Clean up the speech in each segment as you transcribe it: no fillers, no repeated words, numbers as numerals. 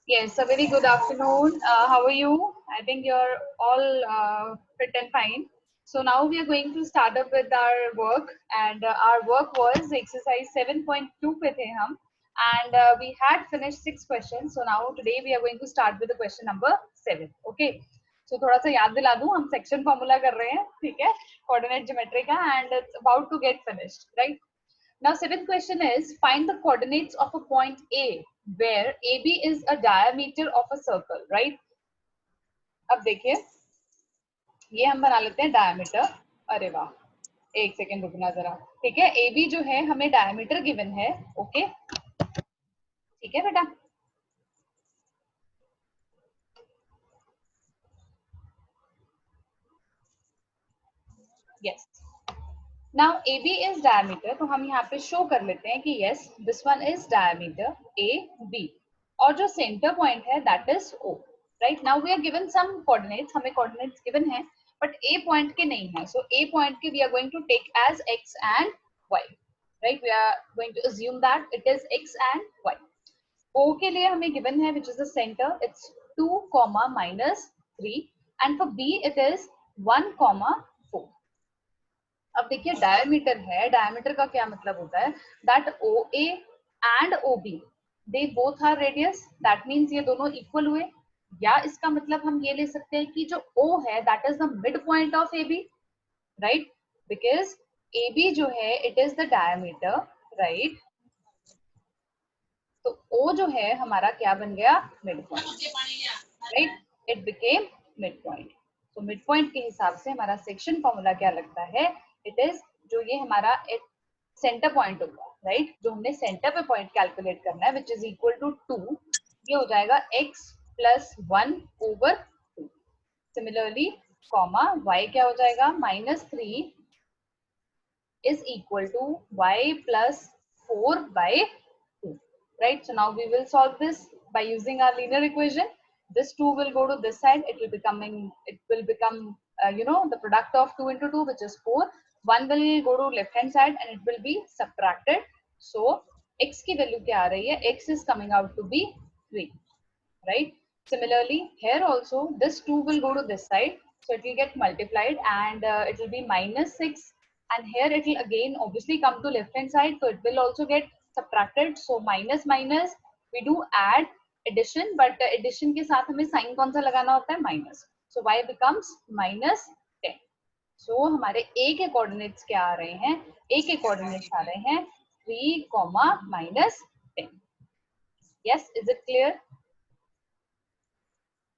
Yes, a very good afternoon. How are you? I think you're all fit and fine. So now we are going to start up with our work, and our work was exercise 7.2 पे थे हम, and we had finished 6 questions. So now today we are going to start with the question number 7. Okay. So थोड़ा सा याद दिला दूं, हम section formula कर रहे हैं, ठीक है? Coordinate geometry का, and it's about to get finished, right? Now, seventh question is find the coordinates of a point A where AB is a diameter of a circle, right? अब देखिए, ये हम बना लेते हैं diameter. अरे वाह, एक सेकेंड रुकना जरा. ठीक है, AB जो है हमें diameter given है, ओके? ठीक है बेटा? Yes. Now AB is diameter, तो हम यहाँ पे show कर लेते हैं कि yes, this one is diameter AB. और जो center point है that is O. Right now we are given some coordinates, हमें coordinates given है, but A point के नहीं है. So A point के we are going to take as X and Y. Right? We are going to assume that it is X and Y. O के लिए हमें given है which is the center. It's 2, -3, and for B it is 1, 4. अब देखिए diameter है, diameter का क्या मतलब होता है that O A and O B they both are radius, that means ये दोनों इक्वल हुए. या इसका मतलब हम ये ले सकते हैं कि जो O है that is the mid point of A B, right? Because A B जो है it is the diameter, right? तो O जो है हमारा क्या बन गया? Mid point, right? It became mid point. तो मिड पॉइंट के हिसाब से हमारा सेक्शन फॉर्मूला क्या लगता है? इट इज जो ये हमारा सेंटर पॉइंट होगा, राइट? जो हमने सेंटर पे पॉइंट कैलकुलेट करना है विच इज इक्वल टू 2, ये हो जाएगा x + 1/2. सिमिलरली कॉमा y क्या हो जाएगा? -3 is equal to y + 4/2, right? So now we will solve this by using our linear equation. This 2 will go to this side, it will become the product of 2 into 2, which is 4. 1 will go to left hand side and it will be subtracted. So x की value क्या आ रही है? X is coming out to be 3, right? Similarly here also this 2 will go to this side, so it will get multiplied and it will be -6, and here it will again obviously come to left hand side, so it will also get subtracted. So minus minus we do add addition, but addition के साथ हमें sign कौन सा लगाना होता है? Minus. So y becomes -10. So हमारे a के कोऑर्डिनेट्स क्या आ रहे हैं? a के कोऑर्डिनेट्स आ रहे हैं 3, -10. Yes, is it clear?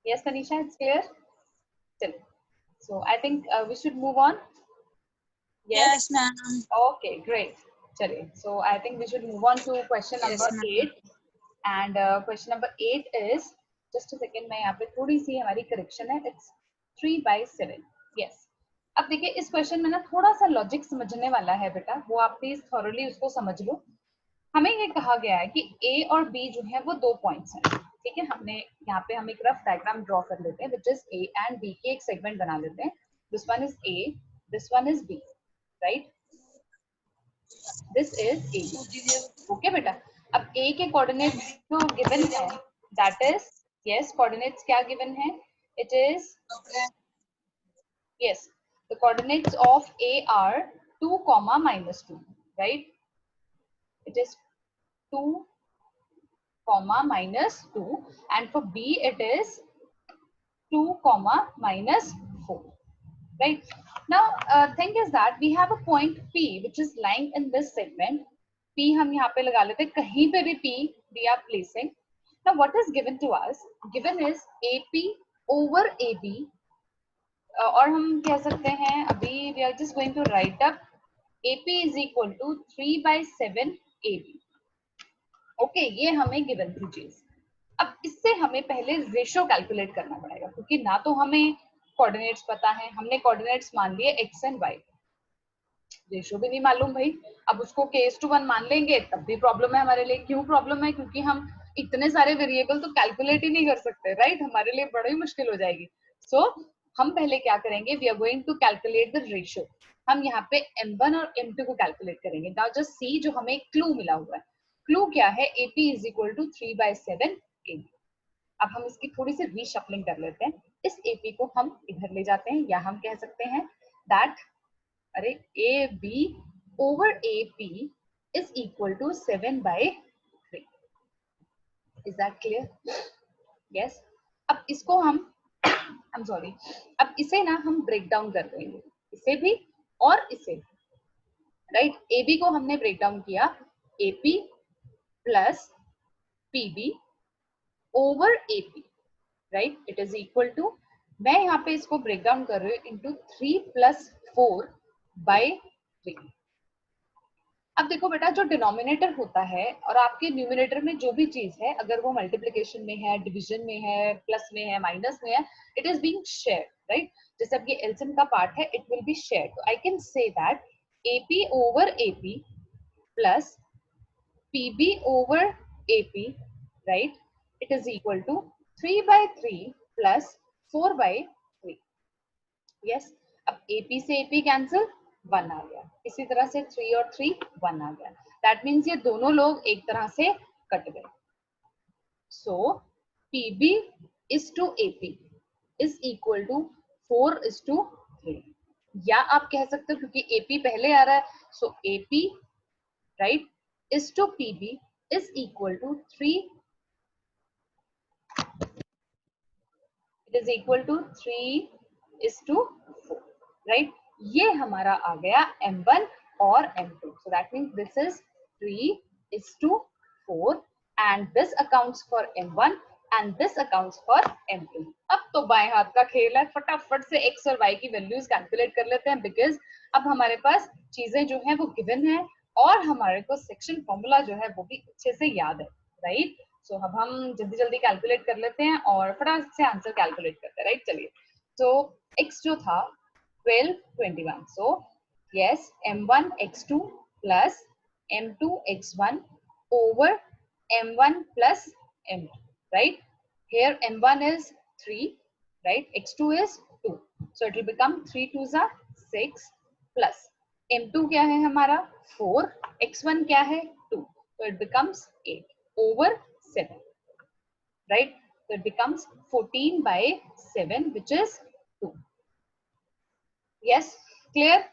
Yes, Tanisha, it's clear. Still. So I think we should move on. Yes, ma'am. Okay, great. Chaliye. So I think we should move on to question number 8. And question number 8 is, just a second, मैं यहाँ पे थोड़ी सी हमारी correction है. It's 3/7. Yes. अब देखिए इस question में ना थोड़ा सा लॉजिक समझने वाला है बेटा, वो आप प्लीज थॉरली उसको समझ लो. हमें ये कहा गया है कि A और B जो है वो 2 पॉइंट्स हैं, ठीक है? हमने यहाँ पे हम एक रफ डायग्राम ड्रॉ कर लेते हैं, which is A and B के एक सेगमेंट बना लेते हैं. This one is A, this one is B, right? This is A. Okay बेटा, अब A के कोऑर्डिनेट्स जो गिवन है दैट इज, यस, कोऑर्डिनेट्स क्या गिवन है? It is, yes, the coordinates of A are 2, -2, right? It is 2, -2, and for B it is 2, -4, right? Now thing is that we have a point P which is lying in this segment. P हम यहाँ पे लगा लेते हैं, कहीं पे भी P we are placing. Now what is given to us? Given is AP over AB, और हम कह सकते हैं अभी we are just going to write up AP is equal to 3/7 AB. Okay, ये हमें गिवन थी चीज. अब इससे हमें पहले रेशियो कैलकुलेट करना पड़ेगा, क्योंकि ना तो हमें कोऑर्डिनेट्स पता है, हमने कोऑर्डिनेट्स मान लिए x एंड y, रेशियो भी नहीं मालूम भाई. अब उसको k:1 मान लेंगे तब भी प्रॉब्लम है हमारे लिए. क्यों प्रॉब्लम है? क्योंकि हम इतने सारे वेरिएबल तो कैलकुलेट ही नहीं कर सकते, राइट? हमारे लिए बड़ी मुश्किल हो जाएगी. सो हम पहले क्या करेंगे? We are going to calculate the ratio. हम यहाँ पे m1 और m2 को कैलकुलेट करेंगे. नाउ जस्ट सी, जो हमें क्लू मिला हुआ है, क्लू क्या है? AP is equal to 3/7 AB. अब हम इसकी थोड़ी सी रीशफलिंग कर लेते हैं। इस AP को हम इधर ले जाते हैं, या हम कह सकते हैं दैट अरे AB over AP is equal to 7/3. Is that clear? Yes. अब इसको हम I'm sorry, अब इसे ना हम ब्रेक डाउन कर देंगे, इसे भी और इसे भी, राइट। AB को हमने ब्रेक डाउन किया AP plus PB over AP, right. It is equal to, मैं यहाँ पे इसको ब्रेक डाउन कर रही हूँ इंटू 3 + 4/3। अब देखो बेटा, जो डिनोमिनेटर होता है और आपके न्यूमिनेटर में जो भी चीज है, अगर वो मल्टीप्लिकेशन में है, डिवीजन में है, प्लस में है, माइनस में है, it is being shared, right. जैसे अब ये एलसीएम का पार्ट है, इट विल बी शेयर्ड। तो I can say that AP over AP plus PB over AP, right? It is equal to 3/3 plus 4/3. Yes. अब AP से AP कैंसिल, 1 आ गया। इसी तरह से 3 और 3 1 आ गया। That means ये दोनों लोग एक तरह से कट गए। So PB is to AP is equal to 4:3. या आप कह सकते हो क्योंकि AP पहले आ रहा है, so AP, right, is to PB is equal to 3. It is equal to 3:4, right? ये हमारा आ गया M1 और M2. So that means this is 3:4 and this accounts for M1 and this accounts for M2. अब तो बाएं हाथ का खेल है, फटाफट से x और y की वैल्यूज कैलकुलेट कर लेते हैं, बिकॉज अब हमारे पास चीजें जो है वो गिवन है और हमारे को सेक्शन फॉर्मूला जो है वो भी अच्छे से याद है, राइट। सो अब हम जल्दी जल्दी कैलकुलेट कर लेते हैं और फटाफट से आंसर कैलकुलेट करते हैं, राइट। चलिए, तो x जो था 12 21, so yes M1 x2 plus M2 x1 over M1 plus M2, right? Here M1 is 3, right? X2 is 2, so it will become 3 2s are 6 plus M2 क्या है हमारा 4, X1 क्या है 2, so it becomes 8 over 7, right? So it becomes 14/7, which is 2. Yes, clear?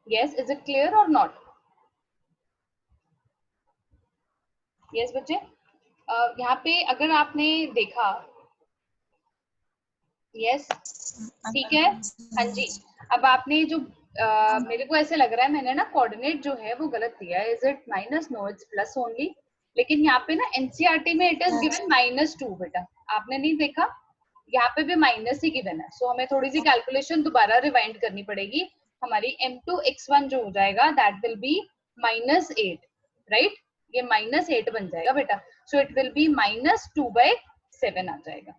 Yes, is it clear or not? Yes बच्चे, यहाँ पे अगर आपने देखा, यस, ठीक है, हाँ जी। अब आपने जो मेरे को ऐसे लग रहा है मैंने ना कोऑर्डिनेट जो है वो गलत दिया है। Is it minus? No, it's plus only. लेकिन यहाँ पे ना एनसीईआरटी में इट इज गिवन -2 बेटा, आपने नहीं देखा, यहाँ पे भी माइनस ही गिवन है। सो हमें थोड़ी सी कैलकुलेशन दोबारा रिवाइंड करनी पड़ेगी। हमारी M2 x1 जो हो जाएगा दैट विल बी -8, राइट। ये -8 बन जाएगा बेटा, सो इट विल बी -2/7 आ जाएगा।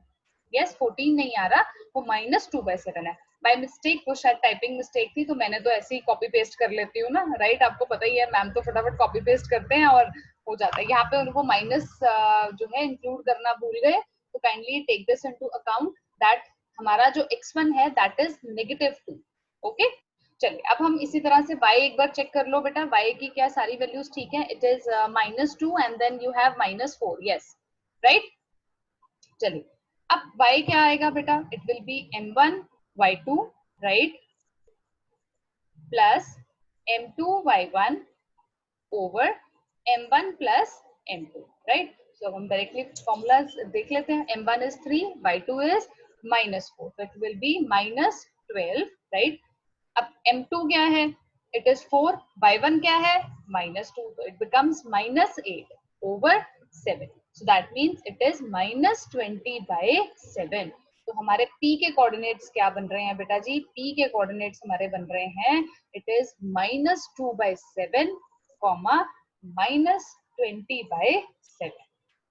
यस, 14 नहीं आ रहा, वो -2/7 है। बाय मिस्टेक वो शायद टाइपिंग मिस्टेक थी, तो मैंने तो ऐसे ही कॉपी पेस्ट कर लेती हूँ ना, राइट। आपको पता ही है मैम तो फटाफट कॉपी पेस्ट करते हैं और हो जाता है। यहाँ पे उनको माइनस जो है इंक्लूड करना भूल गए, तो kindly take this into account that हमारा जो x1 है दैट इज -2। ओके, चलिए अब हम इसी तरह से y एक बार चेक कर लो बेटा, y की क्या सारी वैल्यूज ठीक है। It is -2 and then you have -4, yes, right. चलिए अब y क्या आएगा बेटा, it will be M1 y2, right, plus M2 y1 over M1 plus M2, right. So हम डायरेक्टली फॉर्मूलाज देख लेते हैं। M1 is 3, y2 is -4, so it will be -12, right. अब M2 क्या है, इट इज 4, y1 क्या है -2, so it becomes -8 over 7, so that means it is -20/7। तो हमारे P के कोऑर्डिनेट्स क्या बन रहे हैं बेटा जी, P के कोऑर्डिनेट्स हमारे बन रहे हैं, इट इज -2/7, -20/7,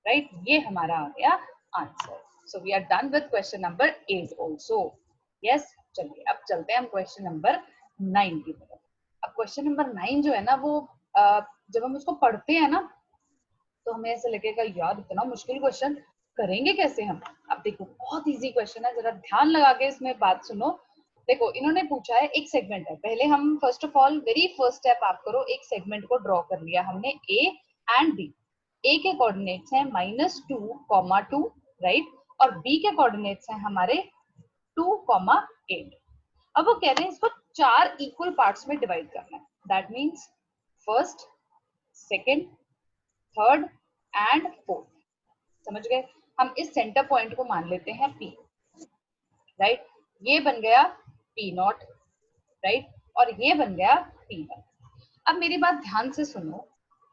राइट। ये हमारा आ गया answer. So we are done with question number 8 also. Yes, चलिए अब चलते हैं हम क्वेश्चन नंबर 9 की तरफ। अब क्वेश्चन नंबर 9 जो है ना वो जब हम उसको पढ़ते हैं ना तो हमें ऐसा लगेगा यार इतना मुश्किल क्वेश्चन करेंगे कैसे हम। अब देखो बहुत इजी क्वेश्चन है, जरा ध्यान लगा के इसमें बात सुनो। देखो इन्होंने पूछा है एक सेगमेंट है, पहले हम first of all very first step आप करो, एक सेगमेंट को ड्रॉ कर लिया हमने A एंड B, ए के कोऑर्डिनेट्स हैं -2, 2, राइट, और बी के कोऑर्डिनेट्स हैं हमारे 2, 8। अब वो कह रहे हैं इसको 4 इक्वल पार्ट्स में डिवाइड करना है। That means first, second, third and fourth. समझ गए? हम इस सेंटर पॉइंट को मान लेते हैं P, राइट। ये बन गया P0, राइट, और ये बन गया P1। अब मेरी बात ध्यान से सुनो,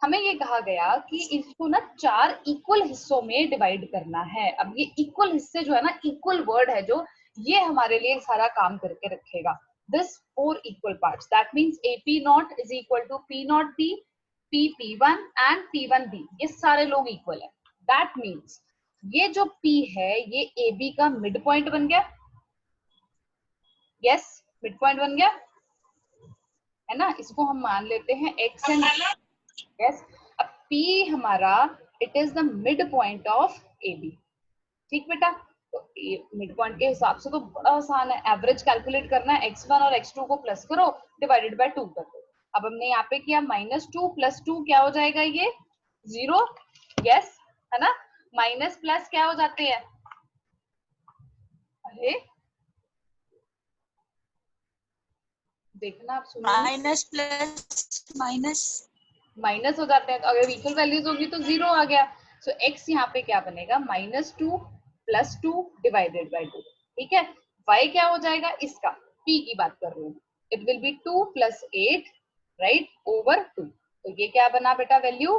हमें ये कहा गया कि इसको ना 4 इक्वल हिस्सों में डिवाइड करना है। अब ये इक्वल हिस्से जो है ना, इक्वल वर्ड है जो, ये हमारे लिए सारा काम करके रखेगा। This 4 equal parts, that means AP0 is equal to P0B, P1 and P1B, ये सारे लोग इक्वल है। दैट मीन्स ये जो P है ये AB का मिड पॉइंट बन गया। यस, मिड पॉइंट बन गया है ना। इसको हम मान लेते हैं x एंड यस। अब P हमारा it is the mid point of AB। ठीक बेटा, तो मिड पॉइंट के हिसाब से तो बड़ा आसान है, एवरेज कैलकुलेट करना है, x1 और x2 को प्लस करो, डिवाइडेड बाय 2 कर दो। अब हमने यहाँ पे किया -2 + 2 क्या हो जाएगा, ये 0। यस, है ना। माइनस प्लस क्या हो जाते हैं, अरे देखना आप सुनो, माइनस प्लस माइनस माइनस हो जाते हैं। तो अगर इक्वल वैल्यूज होगी तो 0 आ गया। सो x यहाँ पे क्या बनेगा, -2 + 2 डिवाइडेड बाय 2। ठीक है, y क्या हो जाएगा, इसका p की बात कर रही हूँ, it will B 2 + 8, right, over 2। तो ये क्या बना बेटा, वैल्यू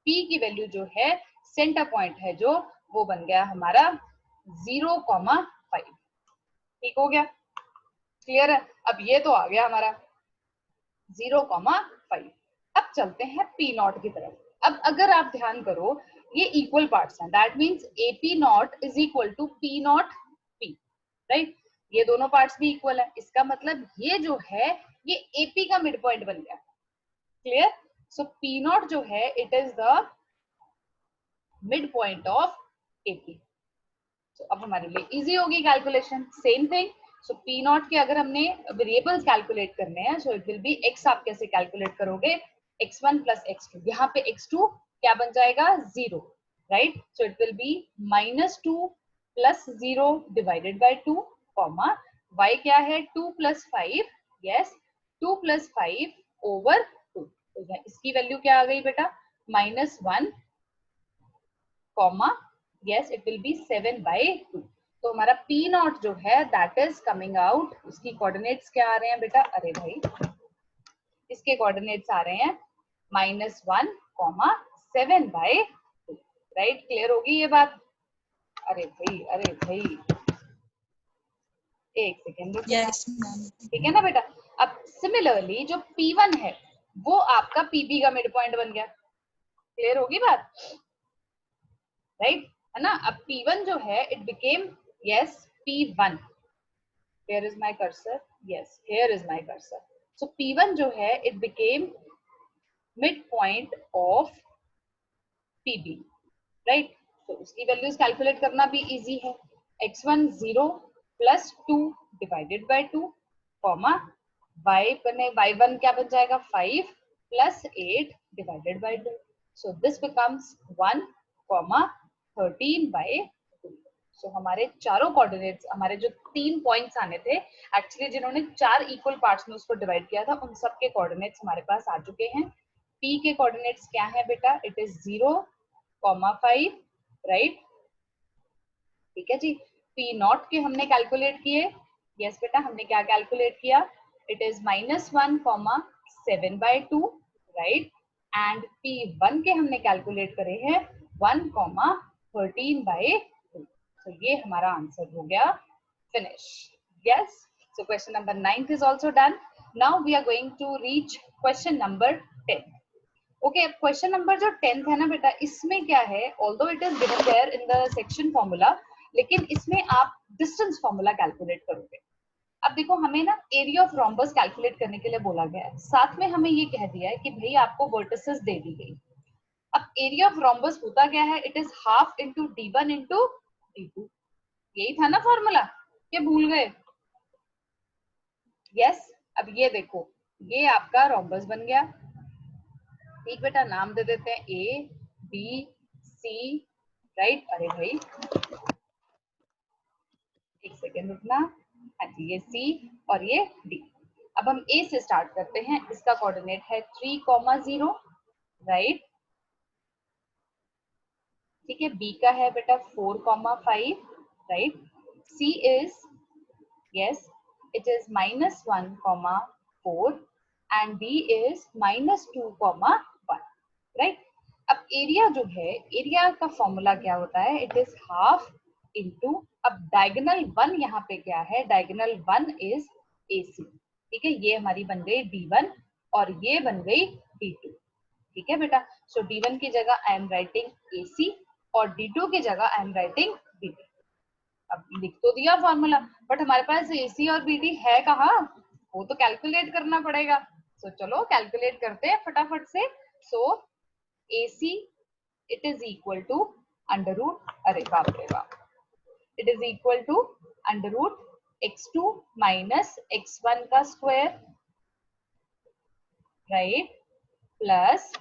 p की वैल्यू जो है, सेंटर पॉइंट है जो, वो बन गया हमारा 0,5। ठीक हो गया, क्लियर है। अब ये तो आ गया हमारा 0,5। अब चलते हैं P0 की तरफ। अब अगर आप ध्यान करो, ये इक्वल पार्ट्स हैं, that means AP0 is equal to P0 P, right. ये दोनों पार्ट्स भी इक्वल है, इसका मतलब ये जो है ये AP का मिड पॉइंट बन गया। क्लियर? सो P0 जो है it is the mid point of AP। तो अब हमारे लिए इजी होगी कैलकुलेशन। सेम थिंग, सो P0 के अगर हमने वेरिएबल्स कैलकुलेट करने हैं, so it will B x। आप कैसे कैलकुलेट करोगे, x1 + x2। यहाँ पे x2 क्या बन जाएगा, 0, right. So it will B -2 + 0 divided by 2, comma y क्या है, 2 + 5, यस, 2 + 5 ओवर 2। तो इसकी वैल्यू क्या आ गई बेटा, -1, comma yes it will be 7/2। तो हमारा P0 जो है दैट इज कमिंग आउट, उसकी कोऑर्डिनेट्स क्या आ रहे हैं बेटा, अरे भाई इसके कोऑर्डिनेट्स आ रहे हैं -1, 7/2, राइट। क्लियर होगी ये बात, अरे भाई एक सेकेंड रुकिए। Yes ma'am. ठीक है ना बेटा। अब सिमिलरली जो P1 है वो आपका PB का मिड पॉइंट बन गया। क्लियर होगी बात, राइट, है ना। अब P1 जो है it became yes P1। Here is my cursor, yes, here is my cursor. So P1 जो है it became midpoint of PB, right? तो उसकी वैल्यूज कैलकुलेट करना भी इजी है। x1 0 + 2 divided by 2, comma y बने y1 क्या बन जाएगा, 5 + 8 divided by 2। So this becomes 1, 13/2। सो हमारे चारों कोऑर्डिनेट्स, हमारे जो 3 पॉइंट्स आने थे, एक्चुअली जिन्होंने 4 इक्वल पार्ट्स में उसको डिवाइड किया था, उन सब के कोऑर्डिनेट्स हमारे पास आ चुके हैं। p के कोऑर्डिनेट्स क्या है बेटा, इट इज 0,5, राइट। ठीक है जी। P0 के हमने कैलकुलेट किए, यस बेटा, हमने क्या कैलकुलेट किया, it is -1, 7/2, right. And P1 के हमने कैलकुलेट करे हैं 1, 13/2। तो ये हमारा आंसर हो गया, finish. Yes, so question number 9 is also done. Now we are going to reach question number 10। Okay, question number जो 10th है ना बेटा, इसमें क्या है, although it is given there in the section formula, लेकिन इसमें आप डिस्टेंस फॉर्मूला कैलकुलेट करोगे। अब देखो, हमें ना एरिया ऑफ रोम्बस कैलकुलेट करने के लिए बोला गया है, साथ में हमें ये कह दिया है कि भाई आपको वर्टिसेस दे दी गई। अब एरिया ऑफ रोम्बस होता क्या है, it is half into d1 into d2। यही था ना फॉर्मूला, क्या भूल गए? यस। अब ये देखो, ये आपका रोम्बस बन गया। ठीक बेटा, नाम दे देते हैं A, बी सी, राइट। अरे भाई एक सेकेंड रुकना। हाँ जी, ये सी और ये डी। अब हम ए से स्टार्ट करते हैं। इसका कोऑर्डिनेट है 3,0, राइट। ठीक है, बी का है बेटा 4,5, right. C is, yes, it is -1,4 and D is -2,1, right. अब एरिया जो है, एरिया का फॉर्मूला क्या होता है, इट इज हाफ इंटू, अब डायगोनल 1 यहाँ पे क्या है, डायगोनल 1 इज AC, ठीक है। ये हमारी बन गई D1 और ये बन गई D2, ठीक है बेटा। सो D1 की जगह आई एम राइटिंग AC और D2 की जगह आई एम राइटिंग BD। अब लिख तो दिया फॉर्मूला, बट हमारे पास AC और BD है कहाँ, वो तो कैलकुलेट करना पड़ेगा। सो चलो कैलकुलेट करते हैं फटाफट से। सो AC it is equal to under root, अरे बाप रे बाप, it is equal to under root x2 minus x1 का square, right, plus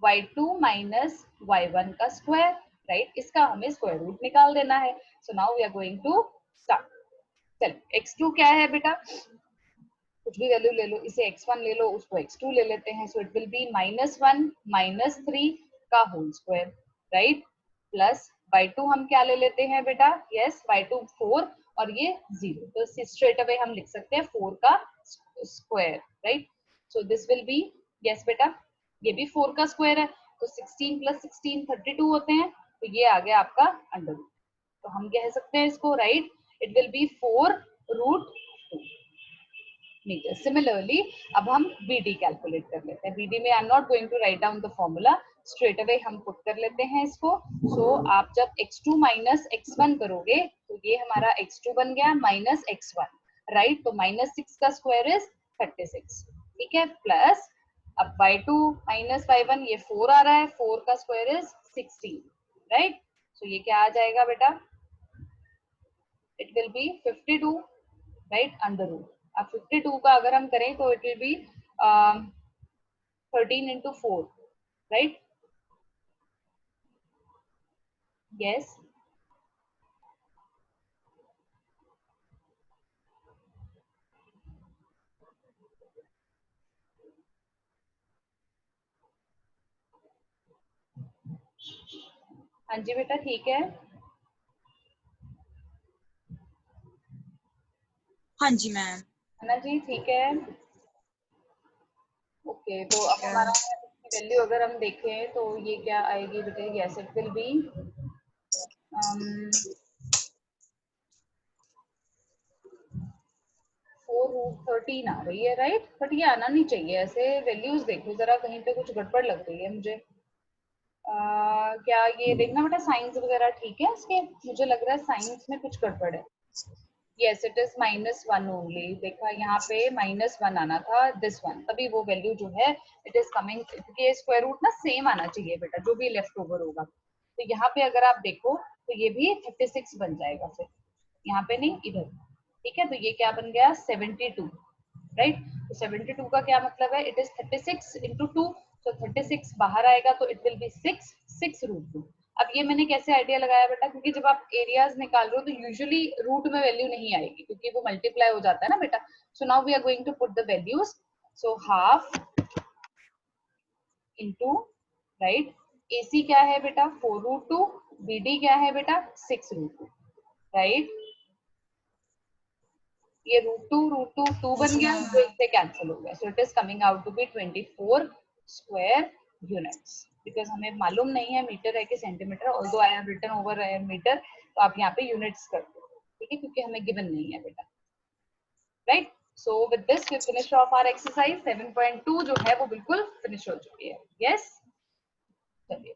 y2 minus y1 का स्क्वायर, राइट। इसका हमें स्क्वायर रूट निकाल देना है। So now we are going to start. चलो x2 क्या है बेटा, कुछ भी वैल्यू ले लो, इसे x1 ले लो, उसको x2 ले लेते हैं। सो इट विल बी -1 -3 का whole square, right, plus y2 हम क्या ले लेते हैं बेटा, यस, y2 4 और ये 0, तो स्ट्रेट अवे हम लिख सकते हैं 4 का square, right. So this will be, yes बेटा, ये भी 4 का स्क्वायर है, तो 16 + 16 32 होते हैं, तो ये आ गया आपका अंडर रूट। तो हम कह सकते हैं इसको, right, it will be 4√2 metre. Similarly अब हम BD कैलकुलेट कर लेते हैं। BD में I am not going to write down the formula, straight away हम पुट कर लेते हैं इसको। सो आप जब x2 minus x1 करोगे तो ये हमारा x2 बन गया माइनस x1, राइट। तो -6 का स्क्वायर इज 36, ठीक है, प्लस अब y2 minus y1 ये 4 आ रहा है, 4 का स्क्वायर इज 16, राइट। सो ये क्या आ जाएगा बेटा, it will be 52, right, under root. अब 52 का अगर हम करें तो it will be 13 into 4, right, yes. हाँ जी बेटा, ठीक है। हाँ जी मैम। है ना जी, ठीक है। ओके, तो अब हमारा इसकी वैल्यू अगर हम देखें तो ये क्या आएगी बेटे, यस, इट विल बी 4√13 आ रही है, राइट। बट ये आना नहीं चाहिए, ऐसे वैल्यूज देखो जरा, कहीं पे कुछ गड़बड़ लग रही है मुझे। क्या ये देखना बेटा, साइंस वगैरह ठीक है इसके, मुझे लग रहा है साइंस में कुछ गड़बड़ है। यस, इट इज -1 ओनली, देखा यहाँ पे -1 आना था, दिस वन, तभी वो वैल्यू जो है इट इज कमिंग, क्योंकि स्क्वायर रूट ना सेम आना चाहिए बेटा, जो भी लेफ्ट ओवर होगा। तो यहाँ पे अगर आप देखो तो ये भी 36 बन जाएगा, फिर यहाँ पे नहीं, इधर, ठीक है। तो ये क्या बन गया, 72, राइट। तो 72 का क्या मतलब है, इट इज 36 into 2, तो 36 बाहर आएगा तो इट विल बी 6√2। अब ये मैंने कैसे आइडिया लगाया बेटा, क्योंकि जब आप एरियाज निकाल रहे हो तो यूजुअली रूट में वैल्यू नहीं आएगी, क्योंकि वो मल्टीप्लाई हो जाता है ना बेटा। So now we are going to put the values. So half into, right, AC क्या है बेटा 4√2, BD क्या है बेटा 6√2, राइट। ये √2 बन गया, तो इससे कैंसिल हो गया। So it is coming out to be 24 square units, because हमें मालूम नहीं है मीटर है कि centimetre, although I have written over metre, तो आप यहाँ पे यूनिट्स कर दो, ठीक है, क्योंकि हमें गिवन नहीं है बेटा, right. So with this we finish off our exercise 7.2 जो है वो बिल्कुल फिनिश हो चुकी है, यस। चलिए